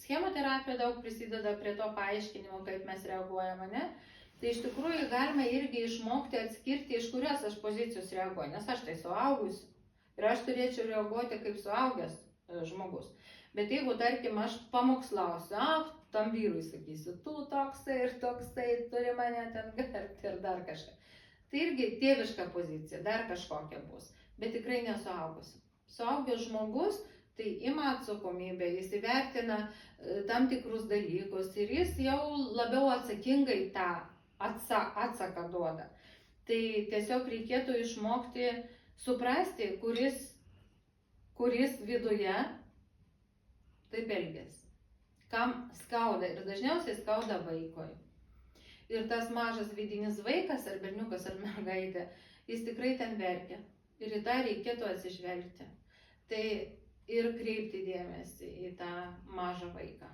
chemoterapija daug prisideda prie to paaiškinimo, kaip mes reaguojame, ne? Tai iš tikrųjų galima irgi išmokti atskirti, iš kurios aš pozicijos reaguoju, nes aš tai suaugusi ir aš turėčiau reaguoti kaip suaugęs žmogus. Bet jeigu, tarkim, aš pamokslausiu, tam vyrui sakysiu, tu toksai ir toksai, turi mane ten gerbti ir dar kažką. Tai irgi tėviška pozicija, dar kažkokia bus, bet tikrai nesuaugusi. Suaugęs žmogus tai ima atsakomybę, jis įvertina tam tikrus dalykus ir jis jau labiau atsakingai tą atsaką duoda. Tai tiesiog reikėtų išmokti suprasti, kuris viduje taip elgiasi. Kam skauda ir dažniausiai skauda vaikui. Ir tas mažas vidinis vaikas, ar berniukas, ar mergaitė, jis tikrai ten verkia. Ir į tą reikėtų atsižvelgti. Tai ir kreipti dėmesį į tą mažą vaiką.